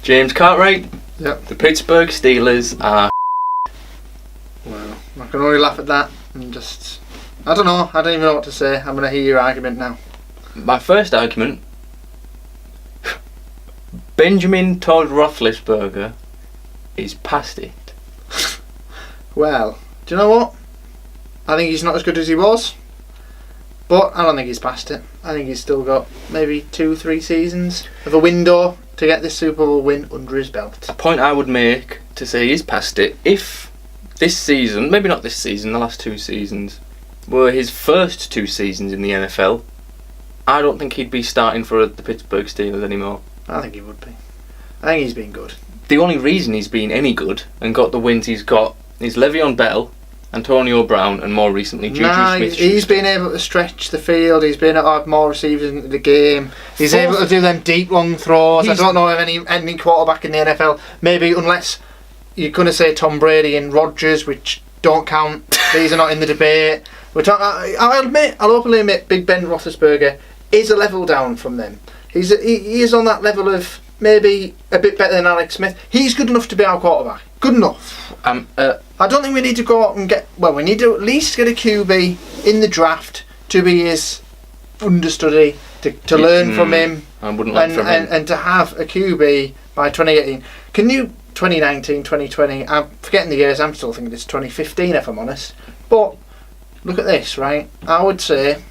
James Cartwright. Yep. The Pittsburgh Steelers are. Well, I can only laugh at that and just... I don't know. I don't even know what to say. I'm going to hear your argument now. My first argument. Benjamin Todd Roethlisberger is past it. Well, do you know what? I think he's not as good as he was. But I don't think he's past it. I think he's still got maybe 2-3 seasons of a window to get this Super Bowl win under his belt. A point I would make to say he's past it, if this season, maybe not this season, the last 2 seasons, were his first 2 seasons in the NFL, I don't think he'd be starting for the Pittsburgh Steelers anymore. I think he would be. I think he's been good. The only reason he's been any good and got the wins he's got is Le'Veon Bell, Antonio Brown, and more recently Juju Smith-Schuster. He's been able to stretch the field. He's been able to have more receivers into the game. He's able to do them deep long throws. I don't know of any quarterback in the NFL, maybe unless you're going to say Tom Brady and Rodgers, which don't count. These are not in the debate. I'll openly admit Big Ben Roethlisberger is a level down from them. He is on that level of maybe a bit better than Alex Smith. He's good enough to be our quarterback. Good enough. I don't think we need to go out and get... Well, we need to at least get a QB in the draft to be his understudy, to learn from him. I wouldn't learn from him. And to have a QB by 2018. Can you... 2019, 2020, I'm forgetting the years, I'm still thinking it's 2015 if I'm honest. But, look at this, right? I would say...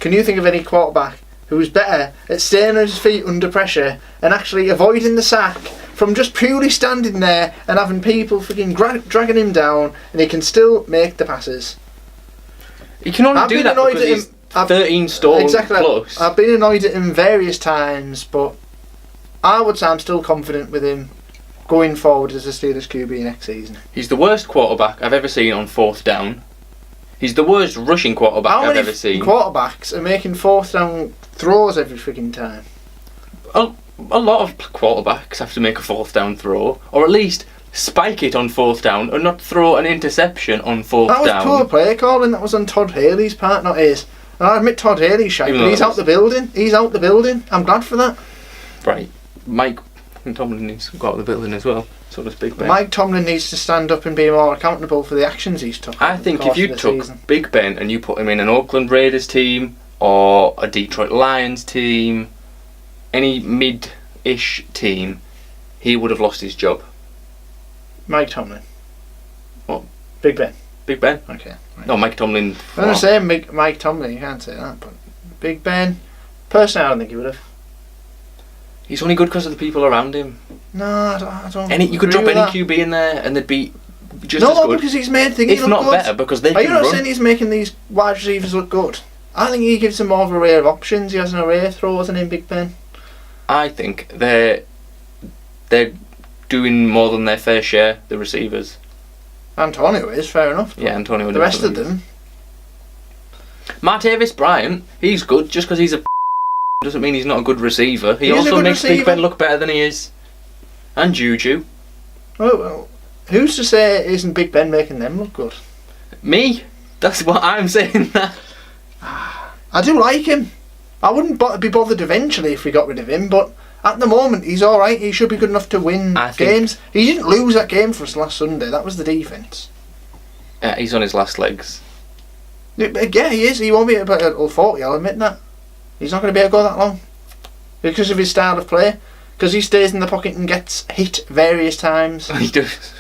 Can you think of any quarterback who's better at staying on his feet under pressure and actually avoiding the sack from just purely standing there and having people freaking dragging him down, and he can still make the passes? He can only do that because he's 13 stone exactly, plus. I've been annoyed at him various times, but I would say I'm still confident with him going forward as a Steelers QB next season. He's the worst quarterback I've ever seen on 4th down. He's the worst rushing quarterback I've ever seen. How many quarterbacks are making 4th down throws every freaking time? A lot of quarterbacks have to make a 4th down throw, or at least spike it on 4th down, and not throw an interception on 4th down. That was poor play calling. That was on Todd Haley's part, not his. And I admit Todd Haley's shy, but he's out the building. He's out the building. I'm glad for that. Right. Mike Tomlin needs to go out of the building as well. So does Big Ben. Mike Tomlin needs to stand up and be more accountable for the actions he's took. I think if you took Big Ben and you put him in an Oakland Raiders team or a Detroit Lions team, any mid-ish team, he would have lost his job. Mike Tomlin. What? Big Ben. Big Ben? Okay. Right. No, Mike Tomlin. I'm not saying Mike Tomlin, you can't say that, but Big Ben, personally I don't think he would have. He's only good because of the people around him. No, I don't. You could drop any QB in there and they'd be just as good. No, because he's made things if look not good. Better, because they Are can you not run. saying he's making these wide receivers look good? I think he gives them more of an array of options. He has an array of throws than in Big Ben. I think they're doing more than their fair share, the receivers. Antonio is, fair enough. Yeah, Antonio. The rest of them. Martavis Bryant, he's good just because he's a doesn't mean he's not a good receiver. He also makes Big Ben look better than he is. And Juju. Oh, well, who's to say isn't Big Ben making them look good? Me? That's what I'm saying. That I do like him. I wouldn't be bothered eventually if we got rid of him, but at the moment he's alright. He should be good enough to win games. He didn't lose that game for us last Sunday. That was the defence. He's on his last legs. Yeah, he is. He won't be about 40, I'll admit that. He's not going to be able to go that long because of his style of play. Because he stays in the pocket and gets hit various times. He does.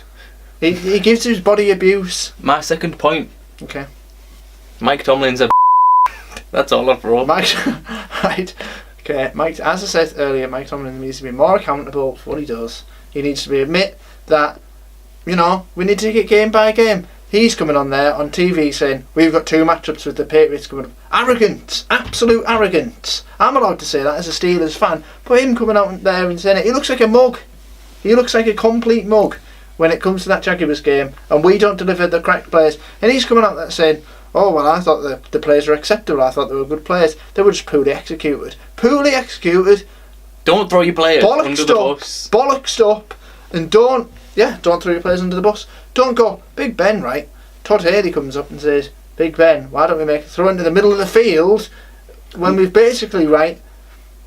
He gives his body abuse. My second point. Okay. Mike Tomlin's a That's all I've wrote. Right. Okay. Mike. As I said earlier, Mike Tomlin needs to be more accountable for what he does. He needs to admit that, we need to take it game by game. He's coming on there on TV saying, we've got 2 matchups with the Patriots coming up. Arrogance! Absolute arrogance! I'm allowed to say that as a Steelers fan, but him coming out there and saying it, he looks like a mug. He looks like a complete mug when it comes to that Jaguars game, and we don't deliver the correct players. And he's coming out there saying, oh, well, I thought the players were acceptable, I thought they were good players. They were just poorly executed. Poorly executed. Don't throw your players under the bus. Bollocksed up. And don't throw your players under the bus. Don't go, Big Ben, right? Todd Haley comes up and says, Big Ben, why don't we make a throw into the middle of the field when we've basically, right,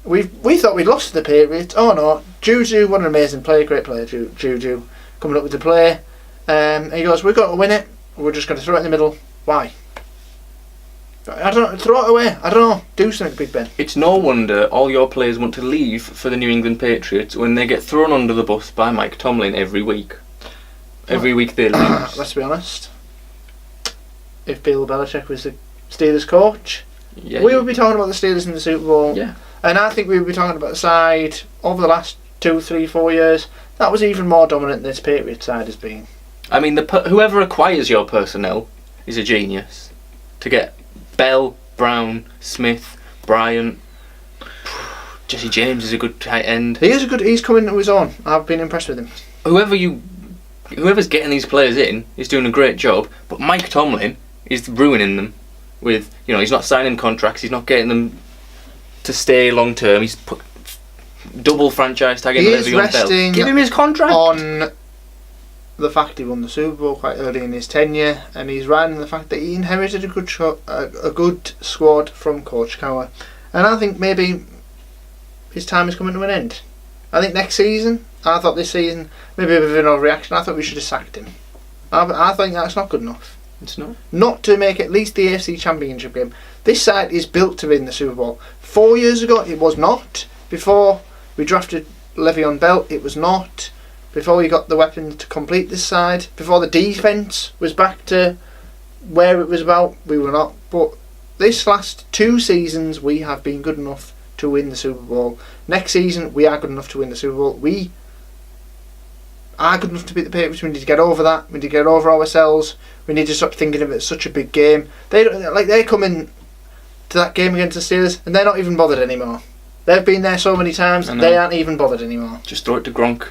we thought we'd lost to the Patriots. Oh no, Juju, what an amazing player, great player, Juju, coming up with the play. And he goes, we've got to win it. We're just going to throw it in the middle. Why? I don't know, throw it away. I don't know. Do something, Big Ben. It's no wonder all your players want to leave for the New England Patriots when they get thrown under the bus by Mike Tomlin every week. Every week they lose. Let's be honest. If Bill Belichick was the Steelers coach, we would be talking about the Steelers in the Super Bowl. Yeah. And I think we would be talking about the side over the last 2, 3, 4 years that was even more dominant than this Patriots side has been. I mean, whoever acquires your personnel is a genius. To get Bell, Brown, Smith, Bryant, Jesse James is a good tight end. He's coming to his own. I've been impressed with him. Whoever's getting these players in is doing a great job, but Mike Tomlin is ruining them with, he's not signing contracts, he's not getting them to stay long term. He's put double franchise tagging Le'Veon Bell. Give him his contract. On the fact he won the Super Bowl quite early in his tenure, and he's riding the fact that he inherited a good squad from Coach Cowher. And I think maybe his time is coming to an end. I think next season, I thought this season, maybe a bit of an overreaction, I thought we should have sacked him. I think that's not good enough. It's not? Not to make at least the AFC Championship game. This side is built to win the Super Bowl. 4 years ago, it was not. Before we drafted Le'Veon Bell, it was not. Before we got the weapons to complete this side, before the defence was back to where it was about, we were not. But this last 2 seasons, we have been good enough to win the Super Bowl. Next season, we are good enough to win the Super Bowl. We are good enough to beat the Patriots. We need to get over that. We need to get over ourselves. We need to stop thinking of it as such a big game. They're coming to that game against the Steelers, and they're not even bothered anymore. They've been there so many times, they aren't even bothered anymore. Just throw it to Gronk.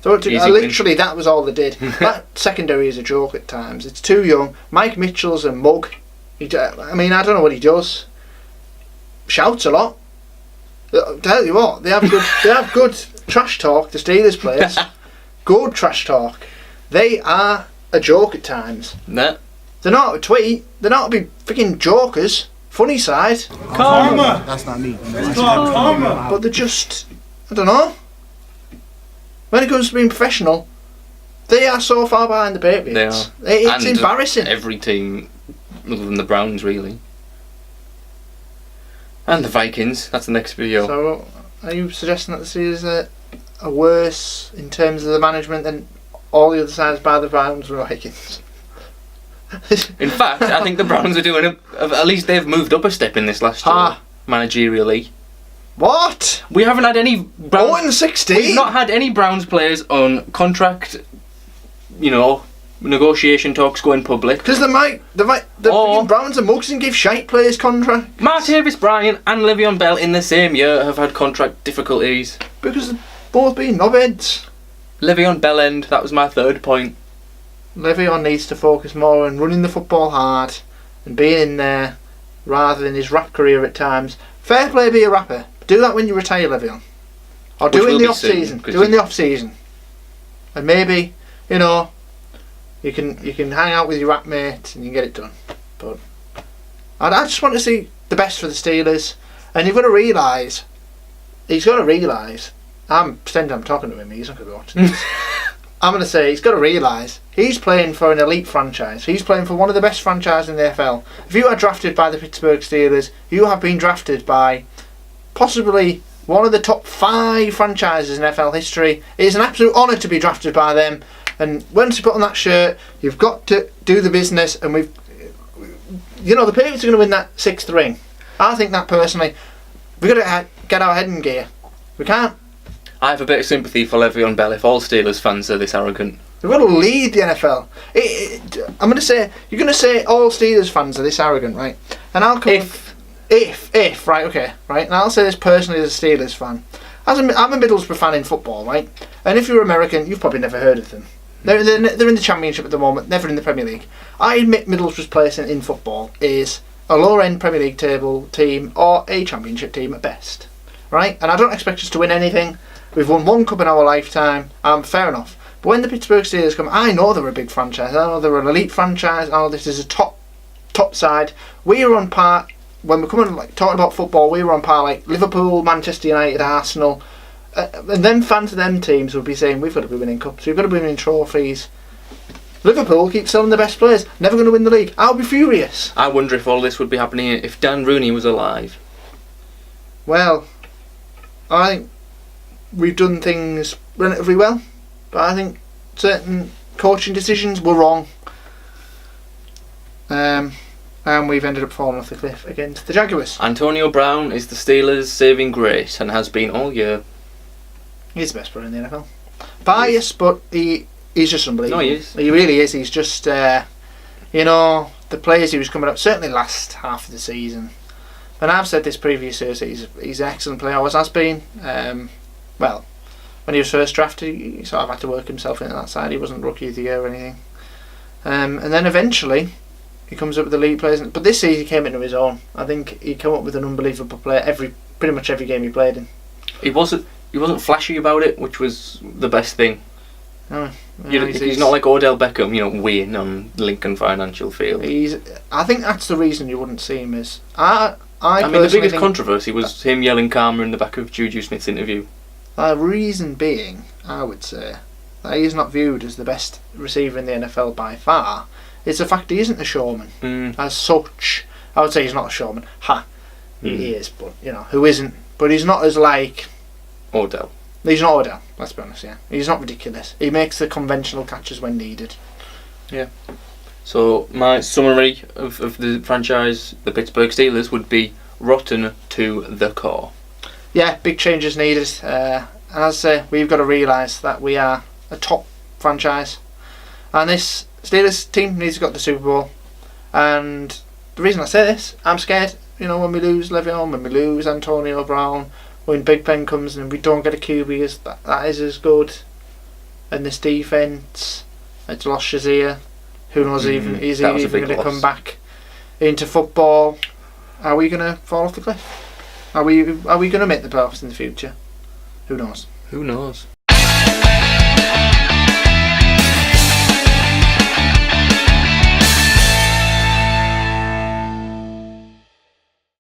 Literally, that was all they did. That secondary is a joke at times. It's too young. Mike Mitchell's a mug. I don't know what he does. Shouts a lot. Tell you what, they have good trash talk. The Steelers players, good trash talk. They are a joke at times. Nah. They're not a tweet. They're not to be freaking jokers. Funny side. Karma. That's not me. It's called karma. But they're just, I don't know. When it comes to being professional, they are so far behind the Patriots. They are. It's embarrassing. Every team, other than the Browns, really. And the Vikings. That's the next video. So, are you suggesting that the Steelers are worse in terms of the management than all the other sides by the Browns and Vikings? In fact, I think the Browns are doing at least they've moved up a step in this last year, managerially. What? We haven't had any Browns. 0-16? We've not had any Browns players on contract, negotiation talks going public. Because the freaking Browns and mugs and give shite players contracts. Martavis Bryant and Le'Veon Bell in the same year have had contract difficulties. Because they've both been knobheads. Le'Veon Bell end, that was my third point. Le'Veon needs to focus more on running the football hard and being in there rather than his rap career at times. Fair play, be a rapper. Do that when you retire, Le'Veon. Or do it in the off season. Do it in the off season. And maybe, you can hang out with your rap mates and you can get it done. But I just want to see the best for the Steelers. And you've got to realise, I'm talking to him, he's not going to be watching this. I'm going to say he's got to realise he's playing for an elite franchise. He's playing for one of the best franchises in the NFL. If you are drafted by the Pittsburgh Steelers, you have been drafted by possibly one of the top 5 franchises in NFL history. It is an absolute honour to be drafted by them. And once you put on that shirt, you've got to do the business. And the Patriots are going to win that 6th ring. I think that personally, we've got to get our head in gear. We can't. I have a bit of sympathy for Le'Veon Bell if all Steelers fans are this arrogant. We've got to lead the NFL. I'm going to say, you're going to say all Steelers fans are this arrogant, right? And I'll come if, right, okay, right? And I'll say this personally as a Steelers fan. I'm a Middlesbrough fan in football, right? And if you're American, you've probably never heard of them. They're in the Championship at the moment, never in the Premier League. I admit Middlesbrough's place in football is a lower-end Premier League table team or a Championship team at best, right? And I don't expect us to win anything. We've won 1 cup in our lifetime. Fair enough. But when the Pittsburgh Steelers come, I know they're a big franchise. I know they're an elite franchise. I know this is a top side. We are on par when we're coming like talking about football, we were on par like Liverpool, Manchester United, Arsenal, and then fans of them teams would be saying we've got to be winning cups, we've got to be winning trophies. Liverpool keep selling the best players, never going to win the league. I'll be furious. I wonder if all this would be happening if Dan Rooney was alive. Well, I think we've done things relatively well, but I think certain coaching decisions were wrong. And we've ended up falling off the cliff against the Jaguars. Antonio Brown is the Steelers' saving grace and has been all year. He's the best player in the NFL. Biased, but he's just unbelievable. No, he is. He really is. He's just, the players he was coming up, certainly last half of the season. And I've said this previous years, he's an excellent player, always has been. Well, when he was first drafted, he sort of had to work himself into that side. He wasn't rookie of the year or anything. And then eventually, he comes up with the league players. But this season, he came into his own. I think he came up with an unbelievable player pretty much every game he played in. He wasn't flashy about it, which was the best thing. Oh, he's not like Odell Beckham, weighing on Lincoln Financial Field. I think that's the reason you wouldn't see him as... I mean, the biggest controversy was him yelling karma in the back of Juju Smith's interview. The reason being, I would say, that he's not viewed as the best receiver in the NFL by far. It's the fact he isn't a showman as such. I would say he's not a showman. He is, but who isn't? But he's not as like Odell. He's not Odell. Let's be honest. Yeah, he's not ridiculous. He makes the conventional catches when needed. Yeah. So my summary of the franchise, the Pittsburgh Steelers, would be rotten to the core. Yeah, big changes needed. And as I say, we've got to realise that we are a top franchise, and this Steelers team needs to go to the Super Bowl. And the reason I say this, I'm scared. When we lose Le'Veon, when we lose Antonio Brown, when Big Ben comes and we don't get a QB that is as good, and this defence, it's lost Shazier. Who knows is he even going to come back into football? Are we going to fall off the cliff? Are we going to make the playoffs in the future? Who knows? Who knows?